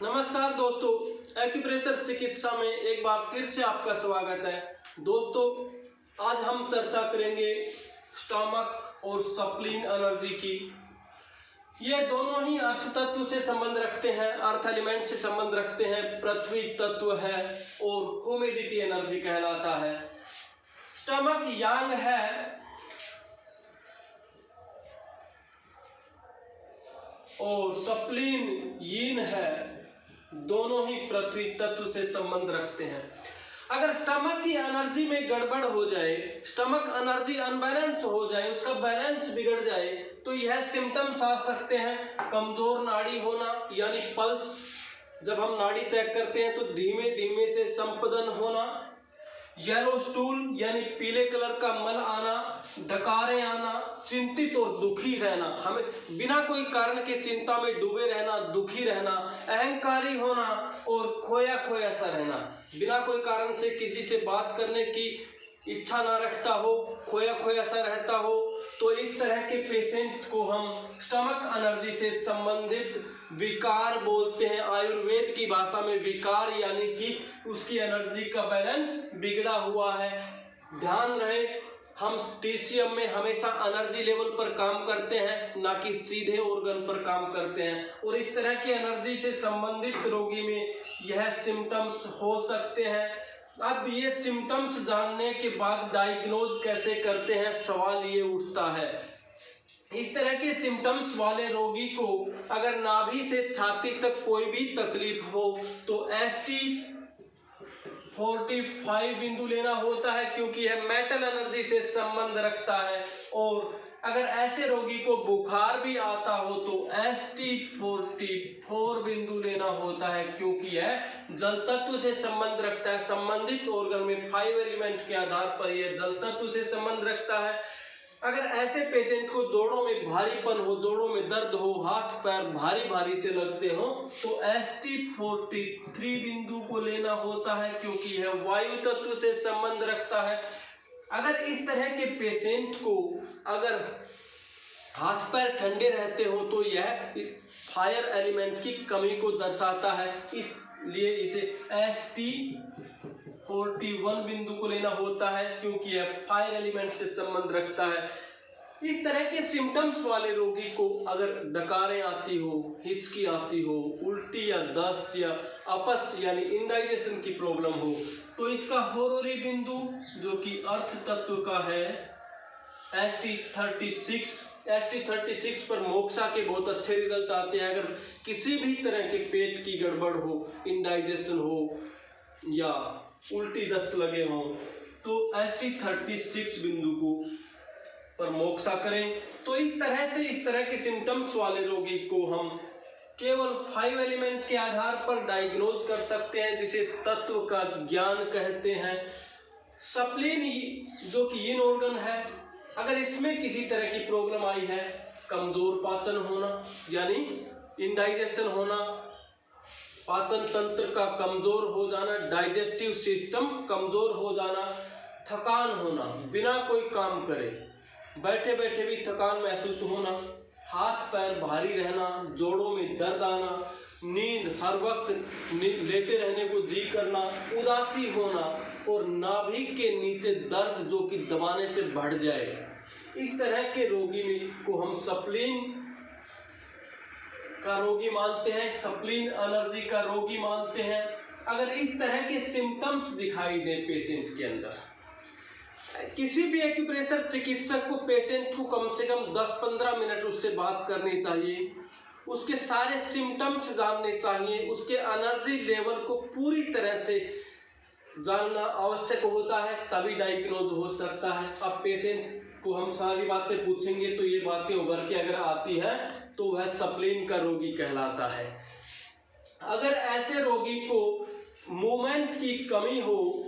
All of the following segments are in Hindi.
नमस्कार दोस्तों, एक्यूप्रेशर चिकित्सा में एक बार फिर से आपका स्वागत है। दोस्तों, आज हम चर्चा करेंगे स्टमक और स्प्लीन एनर्जी की। ये दोनों ही अर्थ तत्व से संबंध रखते हैं, अर्थ एलिमेंट से संबंध रखते हैं, पृथ्वी तत्व है और ह्यूमिडिटी एनर्जी कहलाता है। स्टमक यांग है और स्प्लीन यीन है, दोनों ही पृथ्वी तत्व से संबंध रखते हैं। अगर स्टमक की एनर्जी में गड़बड़ हो जाए, स्टमक एनर्जी अनबैलेंस हो जाए, उसका बैलेंस बिगड़ जाए, तो यह सिम्टम्स आ सकते हैं। कमजोर नाड़ी होना यानी पल्स, जब हम नाड़ी चेक करते हैं तो धीमे धीमे से संपदन होना, येलो स्टूल यानी पीले कलर का मल आना, डकारें आना, चिंतित और दुखी रहना, हमें बिना कोई कारण के चिंता में डूबे रहना, दुखी रहना, अहंकारी होना और खोया खोया सा रहना, बिना कोई कारण से किसी से बात करने की इच्छा ना रखता हो, खोया खोया सा रहता हो, तो इस तरह के पेशेंट को हम स्टमक एनर्जी से संबंधित विकार बोलते हैं। आयुर्वेद की भाषा में विकार यानी कि उसकी एनर्जी का बैलेंस बिगड़ा हुआ है। ध्यान रहे, हम टीसीएम में हमेशा एनर्जी लेवल पर काम करते हैं, ना कि सीधे ऑर्गन पर काम करते हैं। और इस तरह की एनर्जी से संबंधित रोगी में यह सिम्टम्स हो सकते हैं। अब ये सिम्टम्स जानने के बाद डायग्नोज कैसे करते हैं, सवाल ये उठता है। इस तरह के सिम्टम्स वाले रोगी को अगर नाभि से छाती तक कोई भी तकलीफ हो तो ST45 बिंदु लेना होता है, क्योंकि यह मेटल एनर्जी से संबंध रखता है। और अगर ऐसे रोगी को बुखार भी आता हो तो ST44 बिंदु लेना होता है, क्योंकि यह जल तत्व से संबंध रखता है। संबंधित ऑर्गन में 5 एलिमेंट के आधार पर यह जल तत्व से संबंध रखता है। अगर ऐसे पेशेंट को जोड़ों में भारीपन हो, जोड़ों में दर्द हो, हाथ पैर भारी भारी से लगते हो, तो ST43 बिंदु को लेना होता है, क्योंकि यह वायु तत्व से संबंध रखता है। अगर इस तरह के पेशेंट को अगर हाथ पैर ठंडे रहते हो तो यह फायर एलिमेंट की कमी को दर्शाता है, इसलिए इसे ST41 बिंदु को लेना होता है, क्योंकि यह फायर एलिमेंट से संबंध रखता है। इस तरह के सिम्टम्स वाले रोगी को अगर डकारें आती हो, हिचकी आती हो, उल्टी या दस्त या अपच यानी इंडाइजेशन की प्रॉब्लम हो, तो इसका होरोरी बिंदु जो कि अर्थ तत्व का है ST36 पर मोक्सा के बहुत अच्छे रिजल्ट आते हैं। अगर किसी भी तरह के पेट की गड़बड़ हो, इंडाइजेशन हो या उल्टी दस्त लगे हों, तो ST36 बिंदु को पर मोक्सा करें। तो इस तरह के सिम्टम्स वाले रोगी को हम केवल 5 एलिमेंट के आधार पर डायग्नोज कर सकते हैं, जिसे तत्व का ज्ञान कहते हैं। स्प्लीन जो कि यीन ऑर्गन है, अगर इसमें किसी तरह की प्रॉब्लम आई है, कमजोर पाचन होना यानी इंडाइजेशन होना, पाचन तंत्र का कमजोर हो जाना, डाइजेस्टिव सिस्टम कमजोर हो जाना, थकान होना, बिना कोई काम करे बैठे बैठे भी थकान महसूस होना, हाथ पैर भारी रहना, जोड़ों में दर्द आना, नींद हर वक्त लेटे रहने को जी करना, उदासी होना और नाभि के नीचे दर्द जो कि दबाने से बढ़ जाए, इस तरह के रोगी को हम स्प्लीन का रोगी मानते हैं, स्प्लीन एनर्जी का रोगी मानते हैं। अगर इस तरह के सिम्टम्स दिखाई दें पेशेंट के अंदर, किसी भी एक्यूप्रेशर चिकित्सक को पेशेंट को कम से कम 10-15 मिनट उससे बात करनी चाहिए, उसके सारे सिम्टम्स जानने चाहिए, उसके एनर्जी लेवल को पूरी तरह से जानना आवश्यक होता है, तभी डायग्नोज हो सकता है। अब पेशेंट को हम सारी बातें पूछेंगे तो ये बातें उभर के अगर आती है तो वह स्प्लीन का रोगी कहलाता है। अगर ऐसे रोगी को मूवमेंट की कमी हो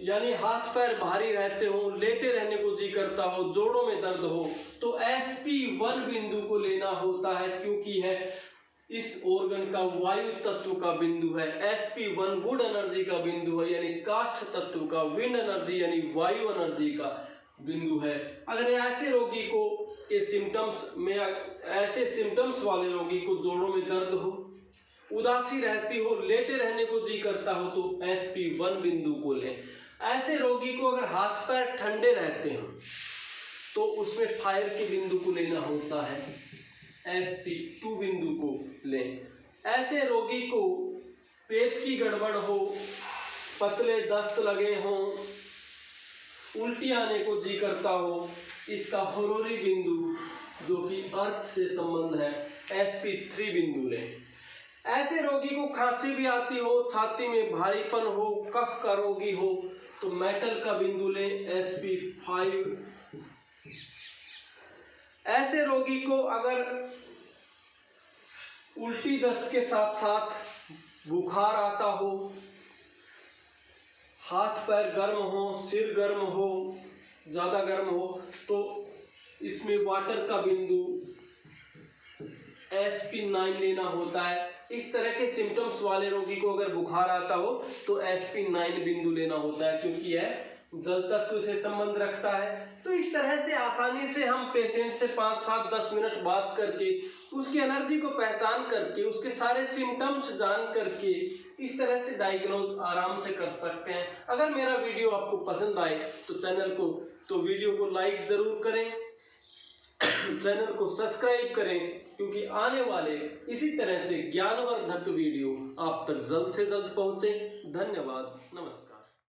यानी हाथ पैर भारी रहते हो, लेटे रहने को जी करता हो, जोड़ों में दर्द हो, तो SP1 बिंदु को लेना होता है, क्योंकि है इस ऑर्गन का वायु तत्व का बिंदु है। SP1 वुड एनर्जी का बिंदु है, यानी काष्ठ तत्व का, विंड एनर्जी यानी वायु एनर्जी का बिंदु है। अगर ऐसे रोगी को के सिम्टम्स में ऐसे सिम्टम्स वाले रोगी को जोड़ों में दर्द हो, उदासी रहती हो, लेटे रहने को जी करता हो तो SP1 बिंदु को लें। ऐसे रोगी को अगर हाथ पैर ठंडे रहते हो तो उसमें फायर के बिंदु को लेना होता है, SP2 बिंदु को लें। ऐसे रोगी को पेट की गड़बड़ हो, पतले दस्त लगे हों, उल्टी आने को जी करता हो, इसका होरोरी बिंदु जो कि अर्थ से संबंध है, SP3 बिंदु लें। ऐसे रोगी को खांसी भी आती हो, छाती में भारीपन हो, कफ का रोगी हो तो मेटल का बिंदु लें, SP5। ऐसे रोगी को अगर उल्टी दस्त के साथ साथ बुखार आता हो, हाथ पैर गर्म हो, सिर गर्म हो, ज़्यादा गर्म हो तो इसमें वाटर का बिंदु SP9 लेना होता है। इस तरह के सिम्टम्स वाले रोगी को अगर बुखार आता हो तो SP9 बिंदु लेना होता है, क्योंकि यह जल तत्व से संबंध रखता है। तो इस तरह से आसानी से हम पेशेंट से 5, 7, 10 मिनट बात करके उसकी एनर्जी को पहचान करके उसके सारे सिम्टम्स जान करके इस तरह से डायग्नोज आराम से कर सकते हैं। अगर मेरा वीडियो आपको पसंद आए तो वीडियो को लाइक ज़रूर करें, चैनल को सब्सक्राइब करें, क्योंकि आने वाले इसी तरह से ज्ञानवर्धक वीडियो आप तक जल्द से जल्द पहुँचे। धन्यवाद, नमस्कार।